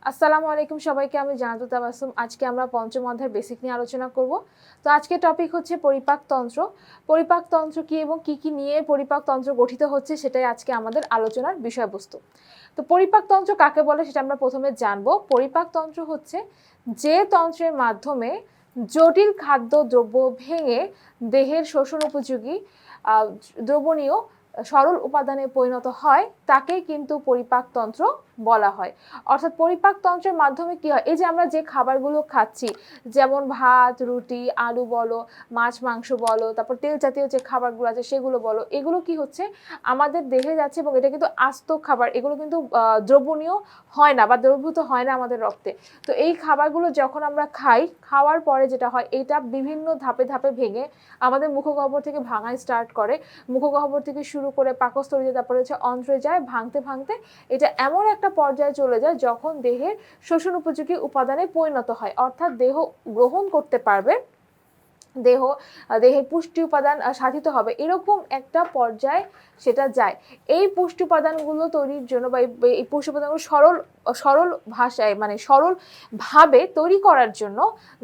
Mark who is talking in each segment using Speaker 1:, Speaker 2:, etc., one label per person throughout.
Speaker 1: আসসালামু আলাইকুম সবাইকে, আমি জানাতুল তাবাসসুম। আজকে আমরা পঞ্চম অধ্যায়ের বেসিক নিয়ে আলোচনা করব। তো আজকে টপিক হচ্ছে পরিপাকতন্ত্র। পরিপাকতন্ত্র কি এবং কি কি নিয়ে পরিপাকতন্ত্র গঠিত হচ্ছে সেটাই আজকে আমাদের আলোচনার বিষয়বস্তু। তো পরিপাকতন্ত্র কাকে বলে সেটা আমরা প্রথমে জানবো। পরিপাকতন্ত্র হচ্ছে যে তন্ত্রের মাধ্যমে জটিল খাদ্যদ্রব্য ভেঙে দেহের শোষণ উপযোগী দ্রবণীয় সরল উপাদানে পরিণত হয় তাকেই কিন্তু পরিপাকতন্ত্র বলা হয়। অর্থাৎ পরিপাকতন্ত্রের মাধ্যমে কি হয়, এই যে আমরা যে খাবারগুলো খাচ্ছি, যেমন ভাত, রুটি, আলু বলো, মাছ মাংস বলো, তারপর তেল জাতীয় যে খাবারগুলো আছে সেগুলো বলো, এগুলো কি হচ্ছে আমাদের দেহে যাচ্ছে এবং এটা কিন্তু আস্ত খাবার, এগুলো কিন্তু দ্রবণীয় হয় না বা দ্রবীভূত হয় না আমাদের রক্তে। তো এই খাবারগুলো যখন আমরা খাই, খাওয়ার পরে যেটা হয়, এটা বিভিন্ন ধাপে ধাপে ভেঙে আমাদের মুখগহ্বর থেকে ভাঙায় স্টার্ট করে। মুখগহ্বর থেকে শুরু করে পাকস্থলীতে, তারপরে হচ্ছে অন্ত্রে যায়, ভাঙতে ভাঙতে এটা এমন একটা পর্যায়ে চলে যায় যখন দেহের শোষণ উপযোগী উপাদানে পরিণত হয়, অর্থাৎ দেহ গ্রহণ করতে পারবে, দেহের পুষ্টি উপাদান সাধিত হবে, এরকম একটা পর্যায়ে সেটা যায়। এই পুষ্টি উপাদানগুলো তৈরির জন্য বা এই পুষ্টি উপাদানগুলো সরল ভাষায় মানে সরল ভাবে তৈরি করার জন্য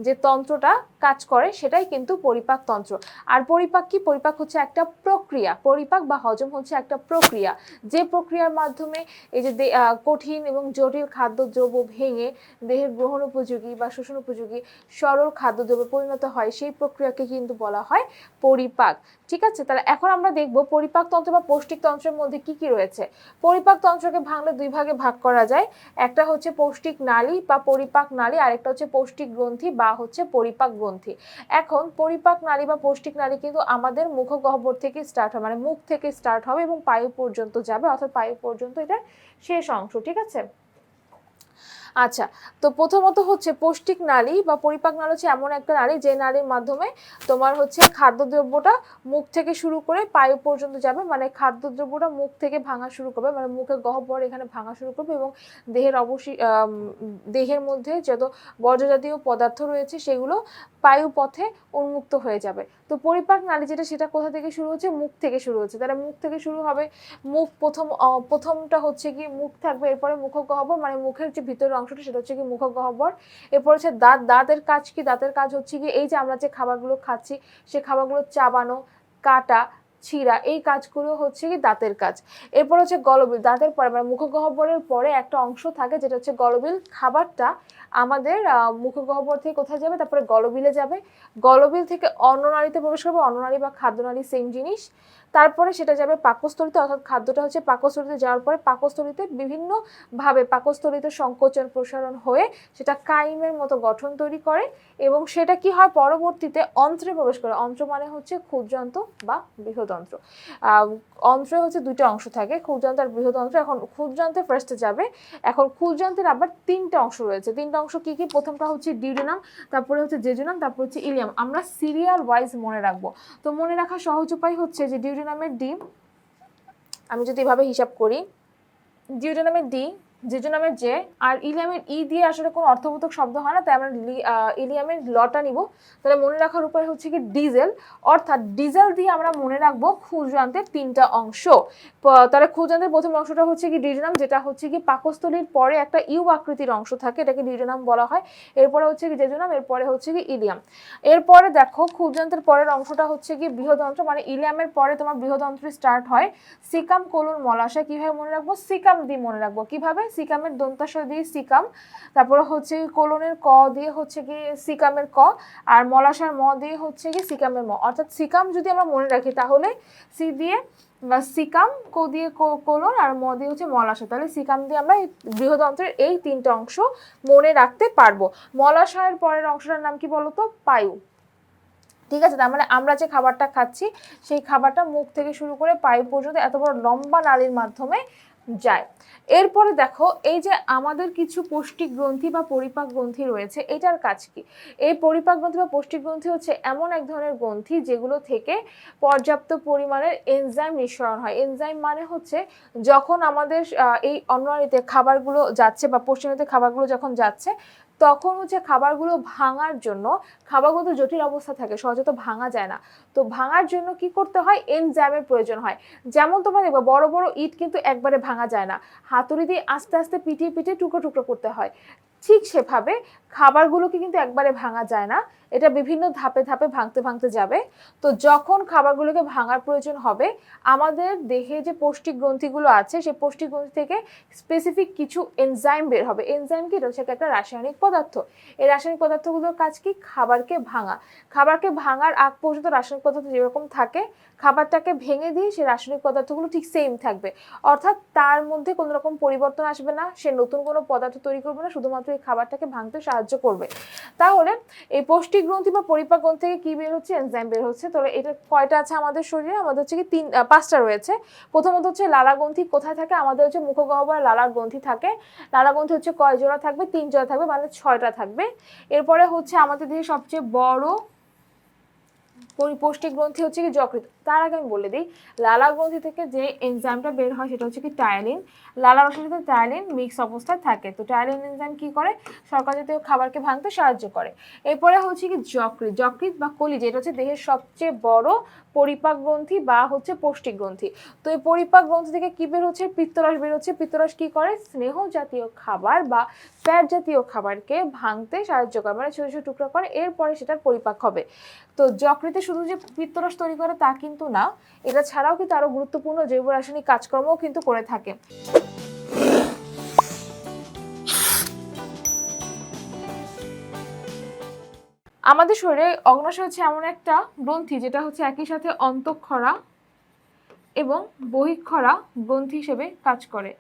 Speaker 1: যে তন্ত্রটা কাজ করে সেটাই কিন্তু পরিপাকতন্ত্র। আর পরিপাক কি? পরিপাক হচ্ছে একটা প্রক্রিয়া। পরিপাক বা হজম হচ্ছে একটা প্রক্রিয়া, যে প্রক্রিয়ার মাধ্যমে এই যে কঠিন এবং জটিল খাদ্যদ্রব্য ভেঙে দেহের গ্রহণ উপযোগী বা শোষণ উপযোগী সরল খাদ্যদ্রব্যে পরিণত হয়, সেই প্রক্রিয়াকে কিন্তু বলা হয় পরিপাক। ঠিক আছে, তাহলে এখন আমরা দেখব পরিপাকতন্ত্র বা পৌষ্টিকতন্ত্রের মধ্যে কি কি রয়েছে। পরিপাকতন্ত্রকে ভাঙলে দুই ভাগে ভাগ করা যায়। একটা হচ্ছে পৌষ্টিক নালী বা পরিপাক নালী, আরেকটা হচ্ছে পৌষ্টিক গ্রন্থি বা হচ্ছে পরিপাক গ্রন্থি। এখন পরিপাক নালী বা পৌষ্টিক নালী কিন্তু আমাদের মুখগহ্বর থেকে স্টার্ট হয়, মানে মুখ থেকে স্টার্ট হবে এবং পায়ু পর্যন্ত যাবে, অর্থাৎ পায়ু পর্যন্ত এটা শেষ অংশ। ঠিক আছে, আচ্ছা। তো প্রথমত হচ্ছে পৌষ্টিক নালী বা পরিপাক নালী হচ্ছে এমন একটা নালী যে নালীর মাধ্যমে তোমার হচ্ছে খাদ্যদ্রব্যটা মুখ থেকে শুরু করে পায়ু পর্যন্ত যাবে, মানে খাদ্যদ্রব্যটা মুখ থেকে ভাঙা শুরু করবে, মানে মুখের গহ্বর এখানে ভাঙা শুরু করবে এবং দেহের অবশ্যই দেহের মধ্যে যত বর্জ্য জাতীয় পদার্থ রয়েছে সেগুলো পায়ু পথে উন্মুক্ত হয়ে যাবে। তো পরিপাক নালী যেটা, সেটা কোথা থেকে শুরু হচ্ছে? মুখ থেকে শুরু হচ্ছে। তাহলে মুখ থেকে শুরু হবে। মুখ প্রথমটা হচ্ছে কি মুখ থাকবে, এরপরে মুখগহ্বর, মানে মুখের যে ভিতরের অংশটা সেটা হচ্ছে কি মুখগহ্বর। এরপর হচ্ছে দাঁত। দাঁতের কাজ কি? দাঁতের কাজ হচ্ছে কি এই যে আমরা যে খাবারগুলো খাচ্ছি সে খাবারগুলো চাবানো, কাটা, ছিঁড়া, এই কাজগুলো হচ্ছে কি দাঁতের কাজ। এরপর হচ্ছে গলবিল। দাঁতের পরে মানে মুখগহ্বরের পরে একটা অংশ থাকে যেটা হচ্ছে গলবিল। খাবারটা আমাদের মুখগহ্বর থেকে কোথায় যাবে? তারপরে গলবিলে যাবে। গলবিল থেকে অন্ননালীতে প্রবেশ করবে। অন্ননালী বা খাদ্যনালী সেম জিনিস। তারপরে সেটা যাবে পাকস্থলীতে, অর্থাৎ খাদ্যটা হচ্ছে পাকস্থলীতে যাওয়ার পরে পাকস্থলীতে বিভিন্নভাবে পাকস্থলীতে সংকোচন প্রসারণ হয়ে সেটা কাইমের মতো গঠন তৈরি করে এবং সেটা কি হয় পরবর্তীতে অন্ত্রে প্রবেশ করে। অন্ত্র মানে হচ্ছে ক্ষুদ্রান্ত বা বৃহদন্ত্র। অন্ত্রে হচ্ছে দুইটা অংশ থাকে, ক্ষুদ্রান্ত আর বৃহদন্ত্র। এখন ক্ষুদ্রান্তে ফার্স্টে যাবে। এখন ক্ষুদ্রান্তের আবার তিনটা অংশ রয়েছে। তিনটা অংশ কি কি? প্রথমটা হচ্ছে ডিউডেনাম, তারপরে হচ্ছে জেজুনাম, তারপর হচ্ছে ইলিয়াম। আমরা সিরিয়াল ওয়াইজ মনে রাখবো। তো মনে রাখার সহজ উপায় হচ্ছে যে ডিউডেনামের ডি, আমি যদি এভাবে হিসাব করি, ডিউডেনামের ডি, জেজুনামের জে, আর ইলিয়ামের ই দিয়ে আসলে কোনো অর্থবোধক শব্দ হয় না, তাই আমরা ইলিয়ামের লটা নিব। তাহলে মনে রাখার উপায় হচ্ছে কি ডিজেল, অর্থাৎ ডিজেল দিয়ে আমরা মনে রাখবো ক্ষুদ্রান্তের তিনটা অংশ। তাহলে ক্ষুদ্রান্তের প্রথম অংশটা হচ্ছে কি ডিউডেনাম, যেটা হচ্ছে কি পাকস্থলীর পরে একটা ইউ আকৃতির অংশ থাকে, এটাকে ডিউডেনাম বলা হয়। এরপরে হচ্ছে কি জেজুনাম, এরপরে হচ্ছে কি ইলিয়াম। এরপরে দেখো ক্ষুদ্রান্তের পরের অংশটা হচ্ছে কি বৃহদন্ত্র, মানে ইলিয়ামের পরে তোমার বৃহদন্ত্র স্টার্ট হয়। সিকাম কোলন মলাশয়। কিভাবে মনে রাখবো? সিকাম দিয়ে মনে রাখবো। কিভাবে? সিকামের দন্তাশয় দিয়ে সিকাম, তারপরে হচ্ছে কোলনের ক দিয়ে হচ্ছে কি সিকামের ক, আর মলাশয়ের ম দিয়ে হচ্ছে কি সিকামের ম। অর্থাৎ সিকাম যদি আমরা মনে রাখি তাহলে সি দিয়ে বা সিকাম, কো দিয়ে কোলন, আর ম দিয়ে হচ্ছে মলাশয়। তাহলে সিকাম দিয়ে আমরা বৃহদন্ত্রের এই তিনটা অংশ মনে রাখতে পারবো। মলাশয়ের পরের অংশটার নাম কি বলতো? পায়ু। ঠিক আছে, তার মানে আমরা যে খাবারটা খাচ্ছি সেই খাবারটা মুখ থেকে শুরু করে পায়ু পর্যন্ত এত বড় লম্বা নালীর মাধ্যমে যায়। এরপরে দেখো এই যে আমাদের কিছু পৌষ্টিক গ্রন্থি বা পরিপাক গ্রন্থি রয়েছে, এটার কাজ কি? এই পরিপাক গ্রন্থি বা পৌষ্টিক গ্রন্থি হচ্ছে এমন এক ধরনের গ্রন্থি যেগুলো থেকে পর্যাপ্ত পরিমাণের এনজাইম নিঃসরণ হয়। এনজাইম মানে হচ্ছে যখন আমাদের এই অন্ননালীতে খাবারগুলো যাচ্ছে বা পৌষ্টিকনালীতে খাবারগুলো যখন যাচ্ছে তখন হচ্ছে খাবারগুলো ভাঙার জন্য, খাবারগুলো তো জটিল অবস্থা থাকে, সহজে তো ভাঙা যায় না। তো ভাঙার জন্য কি করতে হয়? এনজাইমের প্রয়োজন হয়। যেমন তোমরা দেখবে বড় বড় ইট কিন্তু একবারে ভাঙা যায় না, হাতুড়ি দিয়ে আস্তে আস্তে পিটিয়ে পিটিয়ে টুকরো টুকরো করতে হয়। ঠিক সেভাবে খাবারগুলোকে কিন্তু একবারে ভাঙা যায় না, এটা বিভিন্ন ধাপে ধাপে ভাঙতে ভাঙতে যাবে। তো যখন খাবারগুলোকে ভাঙার প্রয়োজন হবে, আমাদের দেহে যে পৌষ্টিক গ্রন্থিগুলো আছে সেই পৌষ্টিক গ্রন্থি থেকে স্পেসিফিক কিছু এনজাইম বের হবে। এনজাইম কি? এটা হচ্ছে একটা রাসায়নিক পদার্থ। এই রাসায়নিক পদার্থগুলোর কাজ কি? খাবারকে ভাঙা। খাবারকে ভাঙার আগ পর্যন্ত রাসায়নিক পদার্থ যেরকম থাকে, খাবারটাকে ভেঙে দিয়ে সেই রাসায়নিক পদার্থগুলো ঠিক সেম থাকবে, অর্থাৎ তার মধ্যে কোনো রকম পরিবর্তন আসবে না, সে নতুন কোনো পদার্থ তৈরি করবে না, শুধুমাত্র এই খাবারটাকে ভাঙতে সাহায্য করবে। তাহলে এই পৌষ্টিক গ্রন্থি বা পরিপাক গ্রন্থি থেকে কি বের হচ্ছে? এনজাইম বের হচ্ছে। তাহলে এটা কয়টা আছে আমাদের শরীরে? আমাদের হচ্ছে কি পাঁচটা রয়েছে। প্রথমত হচ্ছে লালা গ্রন্থি। কোথায় থাকে? আমাদের হচ্ছে মুখগহ্বরে লালা গ্রন্থি থাকে। লালা গ্রন্থি হচ্ছে কয় জোড়া থাকবে? 3 জোড়া থাকবে, মানে 6টা থাকবে। এরপরে হচ্ছে আমাদের দেহে সবচেয়ে বড় পৌষ্টিক গ্রন্থি হচ্ছে কি যকৃৎ। তার আগে আমি বলে দিই, লালা গ্রন্থি থেকে যে এনজাইমটা বের হয় সেটা হচ্ছে কি টায়ালিন। লালা রসের সাথে টায়ালিন মিক্স অবস্থায় থাকে। তো টায়ালিন এনজাইম কি করে? শর্করা জাতীয় খাবারকে ভাঙতে সাহায্য করে। এরপরে হচ্ছে কি যকৃৎ। যকৃৎ বা কলিজা, এটা হচ্ছে দেহের সবচেয়ে বড় পরিপাক গ্রন্থি বা হচ্ছে পৌষ্টিক গ্রন্থি। তো এই পরিপাক গ্রন্থি থেকে কি বের হচ্ছে? পিত্তরস বের হচ্ছে। পিত্তরস কি করে? স্নেহ জাতীয় খাবার বা ফ্যাট জাতীয় খাবারকে ভাঙতে সাহায্য করে, মানে ছোট ছোট টুকরা করে, এরপরে সেটার পরিপাক হবে। তো যকৃতে শুধু যে পিত্তরস তৈরি করে তা কিন্তু না, এটা ছাড়াও কিন্তু আরো গুরুত্বপূর্ণ জৈব রাসায়নিক কাজকর্মও কিন্তু করে থাকে। আমাদের শরীরে অগ্ন্যাশয় হচ্ছে এমন একটা গ্রন্থি যেটা হচ্ছে একই সাথে অন্তঃক্ষরা এবং বহিঃক্ষরা গ্রন্থি হিসেবে কাজ করে।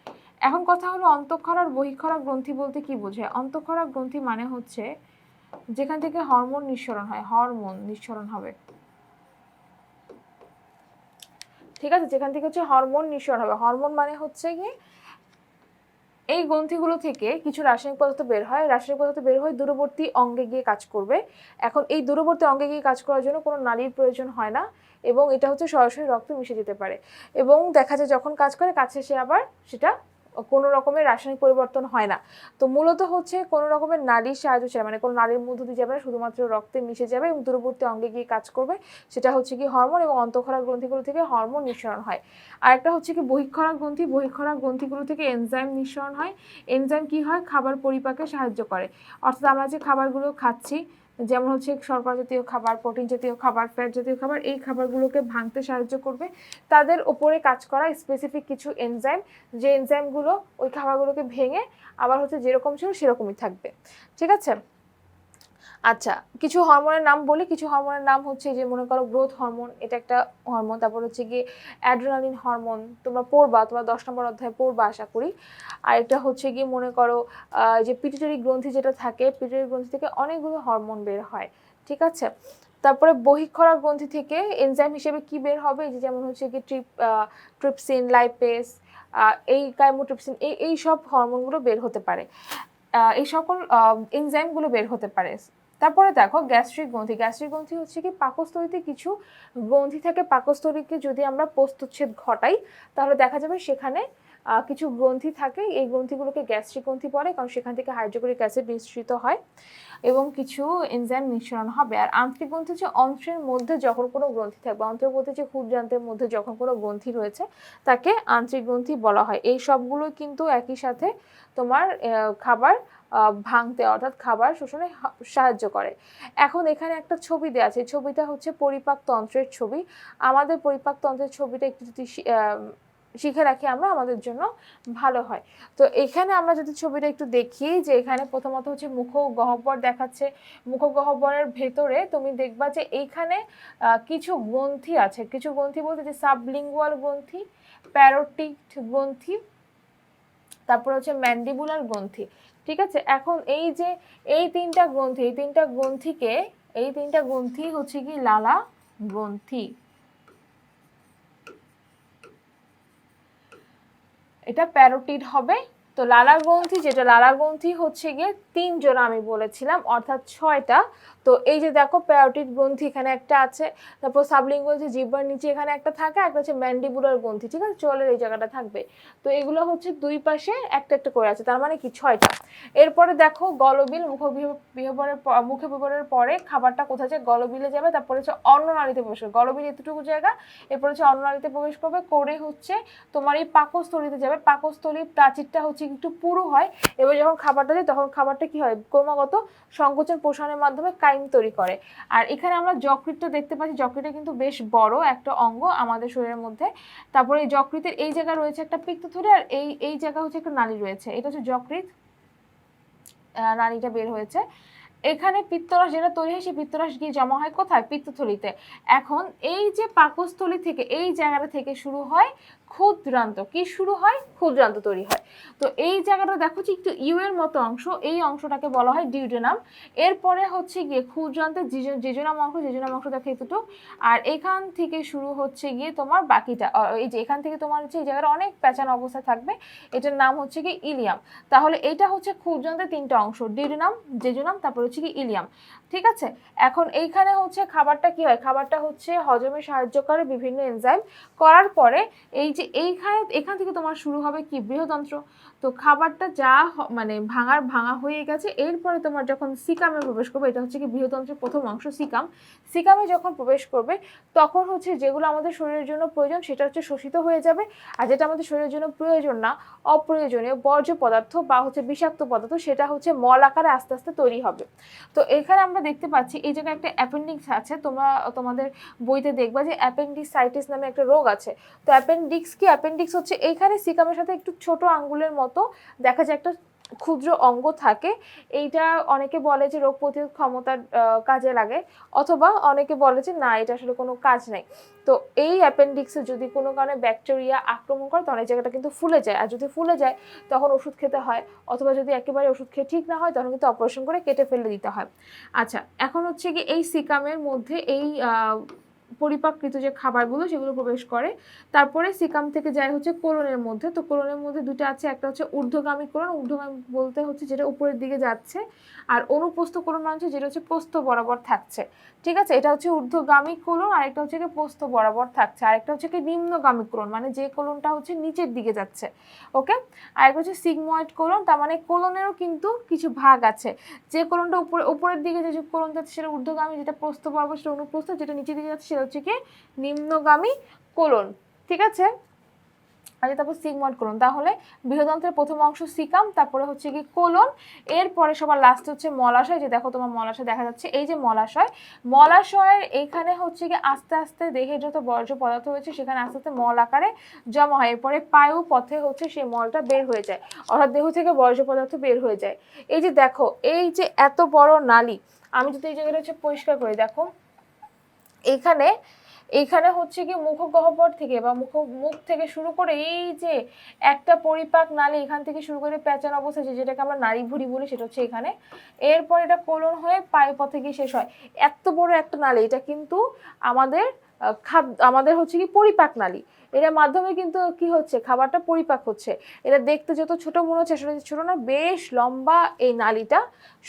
Speaker 1: এখন কথা হলো, অন্তঃক্ষরা আর বহিঃক্ষরা গ্রন্থি বলতে কি বোঝায়? অন্তঃক্ষরা গ্রন্থি মানে হচ্ছে যেখান থেকে হরমোন নিঃসরণ হয়, হরমোন নিঃসরণ হবে, ঠিক আছে? যেখান থেকে হচ্ছে হরমোন নিঃসরণ হবে। হরমোন মানে হচ্ছে কি, এই গ্রন্থিগুলো থেকে কিছু রাসায়নিক পদার্থ বের হয়, রাসায়নিক পদার্থ বের হয়ে দূরবর্তী অঙ্গে গিয়ে কাজ করবে। এখন এই দূরবর্তী অঙ্গে গিয়ে কাজ করার জন্য কোনো নালীর প্রয়োজন হয় না, এবং এটা হচ্ছে সরাসরি রক্তে মিশে যেতে পারে, এবং দেখা যায় যখন কাজ করে কাজ শেষে আবার সেটা কোনো রকমের রাসায়নিক পরিবর্তন হয় না। তো মূলত হচ্ছে কোনো রকমের নালীর সাহায্য ছাড়া, মানে কোনো নালীর মধ্য দিয়ে যাবে না, শুধুমাত্র রক্তে মিশে যাবে এবং দূরবর্তী অঙ্গে গিয়ে কাজ করবে। সেটা হচ্ছে কি হরমোন, এবং অন্তঃক্ষরা গ্রন্থিগুলো থেকে হরমোন নিঃসরণ হয়। আর একটা হচ্ছে কি বহিঃক্ষরা গ্রন্থি। বহিঃক্ষরা গ্রন্থিগুলো থেকে এনজাইম নিঃসরণ হয়। এনজাইম কি হয়? খাবার পরিপাকে সাহায্য করে। অর্থাৎ আমরা যে খাবারগুলো খাচ্ছি, যেমন হচ্ছে শর্করা জাতীয় খাবার, প্রোটিন জাতীয় খাবার, ফ্যাট জাতীয় খাবার, এই খাবারগুলোকে ভাঙতে সাহায্য করবে তাদের ওপরে কাজ করা স্পেসিফিক কিছু এনজাইম, যে এনজাইমগুলো ওই খাবারগুলোকে ভেঙে আবার হচ্ছে যেরকম ছিল সেরকমই থাকবে, ঠিক আছে? আচ্ছা, কিছু হরমোনের নাম বলি। কিছু হরমোনের নাম হচ্ছে, যে মনে করো গ্রোথ হরমোন, এটা একটা হরমোন। তারপর হচ্ছে গিয়ে অ্যাড্রেনালিন হরমোন, তোমরা পড়বা, তোমরা 10 নম্বর অধ্যায়ে পড়বা আশা করি। আর এটা হচ্ছে গিয়ে মনে করো যে পিটুইটারি গ্রন্থি যেটা থাকে, পিটুইটারি গ্রন্থি থেকে অনেকগুলো হরমোন বের হয়, ঠিক আছে? তারপরে বহিঃক্ষরা গ্রন্থি থেকে এনজাইম হিসেবে কি বের হবে? যে যেমন হচ্ছে কি ট্রিপসিন, লাইপেজ, এই কাইমোট্রিপসিন, এই সব হরমোনগুলো বের হতে পারে, এই সকল এনজাইমগুলো বের হতে পারে। তারপরে দেখো গ্যাস্ট্রিক গ্রন্থি। গ্যাস্ট্রিক গ্রন্থি হচ্ছে কি পাকস্থলীতে কিছু গ্রন্থি থাকে, পাকস্থলীকে যদি আমরা প্রস্তুচ্ছেদ ঘটাই তাহলে দেখা যাবে সেখানে কিছু গ্রন্থি থাকে, এই গ্রন্থিগুলোকে গ্যাস্ট্রিক গ্রন্থি বলে, কারণ সেখান থেকে হাইড্রোক্লোরিক অ্যাসিড নিঃসৃত হয় এবং কিছু এনজাইম নিঃসরণ হবে। আর আন্ত্রিক গ্রন্থি হচ্ছে অন্ত্রের মধ্যে যখন কোনো গ্রন্থি থাকবে, অন্ত্রের মধ্যে যে ক্ষুদ্রান্তের মধ্যে যখন কোনো গ্রন্থি রয়েছে তাকে আন্ত্রিক গ্রন্থি বলা হয়। এই সবগুলো কিন্তু একই সাথে তোমার খাবার ভাঙতে, অর্থাৎ খাবার শোষণে সাহায্য করে। এখন এখানে একটা ছবি দেওয়া আছে, ছবিটা হচ্ছে পরিপাক তন্ত্রের ছবি। আমাদের পরিপাক তন্ত্রের ছবিটা একটু যদি শিখে রাখি আমরা, আমাদের জন্য ভালো হয়। তো এখানে আমরা যদি ছবিটা একটু দেখি, যে এখানে প্রথমত হচ্ছে মুখগহ্বর দেখাচ্ছে। মুখগহ্বরের ভেতরে তুমি দেখবা যে এইখানে কিছু গ্রন্থি আছে। কিছু গ্রন্থি বলতে যে সাবলিঙ্গুয়াল গ্রন্থি, প্যারোটিড গ্রন্থি, তারপর হচ্ছে ম্যান্ডিবুলার গ্রন্থি, ঠিক আছে? এখন এই যে এই তিনটা গ্রন্থি হচ্ছে কি লালা গ্রন্থি। এটা প্যারোটিড হবে, তো লালা গ্রন্থি, যেটা লালা গ্রন্থি হচ্ছে গিয়ে 3 জোড়া আমি বলেছিলাম, অর্থাৎ 6টা। তো এই যে দেখো প্যারোটিড গ্রন্থি এখানে একটা আছে, তারপর সাবলিঙ্গুয়াল যে জিহ্বার নিচে এখানে একটা থাকে, একটা হচ্ছে ম্যান্ডিবুলার গ্রন্থি, ঠিক আছে, চোয়ালের এই জায়গাটা থাকবে। তো এগুলো হচ্ছে দুই পাশে একটা একটা করে আছে, তার মানে কি 6টা। এরপরে দেখো গলবিল, মুখে বিহবরের পরে খাবারটা কোথায় যায়, গলবিলে যাবে, তারপরে হচ্ছে অন্ননালীতে প্রবেশ করবে। গলবিল এতটুকু জায়গা, এরপর হচ্ছে অন্ননালীতে প্রবেশ করবে, করে হচ্ছে তোমার এই পাকস্থলীতে যাবে। পাকস্থলীর প্রাচীরটা হচ্ছে একটু পুরু হয়, এবার যখন খাবারটা যায় তখন খাবারটা কি হয়, ক্রমাগত সংকোচন প্রসারণের মাধ্যমে কাইম তৈরি করে। আর এখানে আমরা যকৃতটা দেখতে পাচ্ছি, যকৃতটা কিন্তু বেশ বড় একটা অঙ্গ আমাদের শরীরের মধ্যে। তারপরে এই যকৃতের এই জায়গা রয়েছে একটা পিত্তথলি, আর এই জায়গা হচ্ছে একটা নালী রয়েছে, এটা হচ্ছে যকৃত নালীটা বের হয়েছে। এখানে পিত্তরস যেটা তৈরি হয়, সেই পিত্তরস গিয়ে জমা হয় কোথায়, পিত্তথলিতে। এখন এই যে পাকস্থলী থেকে এই জায়গাটা থেকে শুরু হয় ক্ষুদ্রান্ত, কি শুরু হয়, ক্ষুদ্রান্ত তৈরি হয়। তো এই জায়গাটা দেখো যে একটু ইউ এর মতো অংশ, এই অংশটাকে বলা হয় ডিউডেনাম। এরপরে হচ্ছে গিয়ে ক্ষুদ্রান্তের জেজুনাম অংশ, জেজুনাম অংশ দেখো এতটুকু, আর এখান থেকে শুরু হচ্ছে গিয়ে তোমার বাকিটা, এই যে এখান থেকে তোমার হচ্ছে এই জায়গাটা অনেক প্যাঁচানো অবস্থায় থাকবে, এটার নাম হচ্ছে কি ইলিয়াম। তাহলে এটা হচ্ছে ক্ষুদ্রান্তের 3টা অংশ, ডিউডেনাম, জেজুনাম, তারপর হচ্ছে কি ইলিয়াম, ঠিক আছে। এখন এইখানে হচ্ছে খাবারটা কি হয়, খাবারটা হচ্ছে হজমে সাহায্য করে বিভিন্ন এনজাইম, করার পরে এই যে এখান থেকে তোমার শুরু হবে কি, বৃহদন্ত্র। তো খাবারটা যা মানে ভাঙা হয়ে গেছে, এরপরে তোমার যখন সিকামে প্রবেশ করবে, এটা হচ্ছে কি বৃহদন্ত্রের প্রথম অংশ সিকাম। সিকামে যখন প্রবেশ করবে তখন হচ্ছে যেগুলো আমাদের শরীরের জন্য প্রয়োজন সেটা হচ্ছে শোষিত হয়ে যাবে, আর যেটা আমাদের শরীরের জন্য প্রয়োজন না, অপ্রয়োজনীয় বর্জ্য পদার্থ বা হচ্ছে বিষাক্ত পদার্থ, সেটা হচ্ছে মল আকারে আস্তে আস্তে তৈরি হবে। তো এখানে আমরা দেখতে পাচ্ছি এই জায়গায় একটা অ্যাপেন্ডিক্স আছে, তোমরা তোমাদের বইতে দেখবা যে অ্যাপেন্ডিসাইটিস নামে একটা রোগ আছে। তো অ্যাপেন্ডিক্স হচ্ছে এইখানে সিকামের সাথে একটু ছোট আঙ্গুলের মতো দেখা যায় একটা ক্ষুদ্র অঙ্গ থাকে। এইটা অনেকে বলে যে রোগ প্রতিরোধ ক্ষমতার কাজে লাগে, অথবা অনেকে বলে যে না, এটা আসলে কোনো কাজ নেই। তো এই অ্যাপেন্ডিক্সে যদি কোনো কারণে ব্যাকটেরিয়া আক্রমণ করে তখন এই জায়গাটা কিন্তু ফুলে যায়, আর যদি ফুলে যায় তখন ওষুধ খেতে হয়, অথবা যদি একেবারে ওষুধ খেয়ে ঠিক না হয় তখন কিন্তু অপারেশন করে কেটে ফেলে দিতে হয়। আচ্ছা, এখন হচ্ছে কি এই সিকামের মধ্যে এই পরিপাককৃত যে খাবারগুলো সেগুলো প্রবেশ করে, তারপরে সিকাম থেকে যায় হচ্ছে কোলনের মধ্যে। তো কোলনের মধ্যে দুটো আছে, একটা হচ্ছে ঊর্ধ্বগামী কোলন, ঊর্ধ্বগামী বলতে হচ্ছে যেটা উপরের দিকে যাচ্ছে, আর অনুপ্রস্থ কোলন আছে যেটা হচ্ছে প্রস্থ বরাবর থাকছে, ঠিক আছে। এটা হচ্ছে ঊর্ধ্বগামী কোলন, আরেকটা হচ্ছে কি প্রস্থ বরাবর থাকছে, আরেকটা হচ্ছে কি নিম্নগামী কোলন, মানে যে কোলনটা হচ্ছে নিচের দিকে যাচ্ছে, ওকে। আরেকটা হচ্ছে সিগময়েড কোলন, তার মানে কোলনেরও কিন্তু কিছু ভাগ আছে, যে কোলনটা উপরের দিকে যে কোলন যাচ্ছে সেটা ঊর্ধ্বগামী, যেটা প্রস্থ বরাবর সেটা অনুপ্রস্থ, যেটা নিচের দিকে যাচ্ছে সেটা হচ্ছে কি নিম্নগামী কোলন, ঠিক আছে। আচ্ছা, তারপর সিগময়েড কোলন, তাহলে বৃহদন্ত্রের প্রথম অংশ সিকাম, তারপরে হচ্ছে কি কোলন, এরপরে সবার লাস্ট হচ্ছে মলাশয়। যে দেখো তোমার মলাশয় দেখা যাচ্ছে, এই যে মলাশয়ের এইখানে হচ্ছে কি আস্তে আস্তে দেহের যত বর্জ্য পদার্থ রয়েছে সেখানে আস্তে আস্তে মল আকারে জমা হয়, এরপরে পায়ু পথে হচ্ছে সেই মলটা বের হয়ে যায়, অর্থাৎ দেহ থেকে বর্জ্য পদার্থ বের হয়ে যায়। এই যে দেখো এই যে এত বড় নালী, আমি যদি এই জায়গাটা হচ্ছে পরিষ্কার করে দেখো, এইখানে হচ্ছে কি মুখগহ্বর থেকে বা মুখ থেকে শুরু করে এই যে একটা পরিপাক নালী, এখান থেকে শুরু করে প্যাঁচানো অবস্থা যেটাকে আমরা নাড়িভুঁড়ি বলি, সেটা হচ্ছে এখানে। এরপর এটা কোলন হয়ে পায়ুপথে গিয়ে শেষ হয়। এত বড় একটা নালী, এটা কিন্তু আমাদের হচ্ছে কি পরিপাক নালী, এটার মাধ্যমে কিন্তু কি হচ্ছে, খাবারটা পরিপাক হচ্ছে। এটা দেখতে যত ছোট মনে হচ্ছে আসলে ছোট না, বেশ লম্বা এই নালীটা,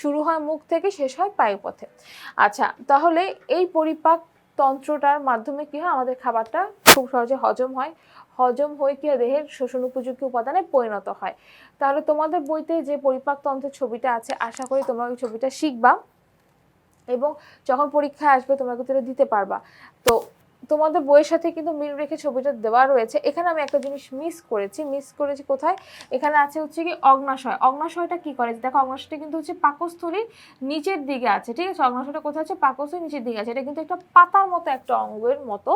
Speaker 1: শুরু হয় মুখ থেকে শেষ হয় পায়ুপথে। আচ্ছা, তাহলে এই পরিপাক তন্ত্রটার মাধ্যমে কি হয়, আমাদের খাবারটা খুব সহজে হজম হয়ে কি হয়, দেহের শোষণ উপযোগী উপাদানে পরিণত হয়। তাহলে তোমাদের বইতে যে পরিপাক তন্ত্রের ছবিটা আছে, আশা করি তোমরা ওই ছবিটা শিখবা এবং যখন পরীক্ষায় আসবে তোমরা কিন্তু এটা দিতে পারবা। তো তোমাদের বইয়ের সাথে কিন্তু মিল রেখে ছবিটা দেওয়া রয়েছে। এখানে আমি একটা জিনিস মিস করেছি কোথায়, এখানে আছে হচ্ছে কি অগ্নাশয়টা কি করে, দেখো অগ্নাশয়টা কিন্তু হচ্ছে পাকস্থলীর নিচের দিকে আছে, ঠিক আছে। অগ্নাশয়টা কোথায় আছে, পাকস্থলীর নিচের দিকে আছে, এটা কিন্তু একটা পাতার মতো একটা অঙ্গের মতো।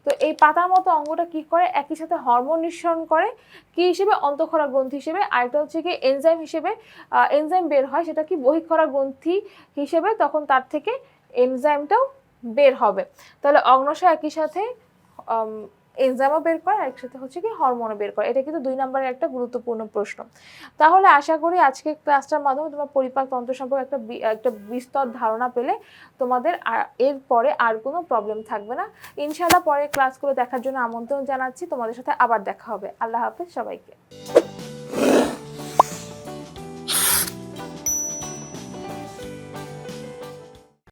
Speaker 1: তো এই পাতার মতো অঙ্গটা কি করে, একই সাথে হরমোন নিঃসরণ করে, কি হিসেবে, অন্তঃক্ষরা গ্রন্থি হিসেবে, আরেকটা হচ্ছে কি এনজাইম হিসেবে, এনজাইম বের হয়, সেটা কি বহিঃক্ষরা গ্রন্থি হিসেবে, তখন তার থেকে এনজাইমটাও বের হবে। তাহলে অগ্নাশয় একই সাথে এনজাইমও বের করে, আর একসাথে হচ্ছে কি হরমোনও বের করে। এটা কিন্তু 2 নম্বরের একটা গুরুত্বপূর্ণ প্রশ্ন। তাহলে আশা করি আজকে ক্লাসটার মাধ্যমে তোমার পরিপাক তন্ত্র সম্পর্কে একটা বিস্তর ধারণা পেলে তোমাদের এরপরে আর কোনো প্রবলেম থাকবে না। ইনশাআল্লাহ পরের ক্লাসগুলো দেখার জন্য আমন্ত্রণ জানাচ্ছি, তোমাদের সাথে আবার দেখা হবে। আল্লাহ হাফেজ সবাইকে।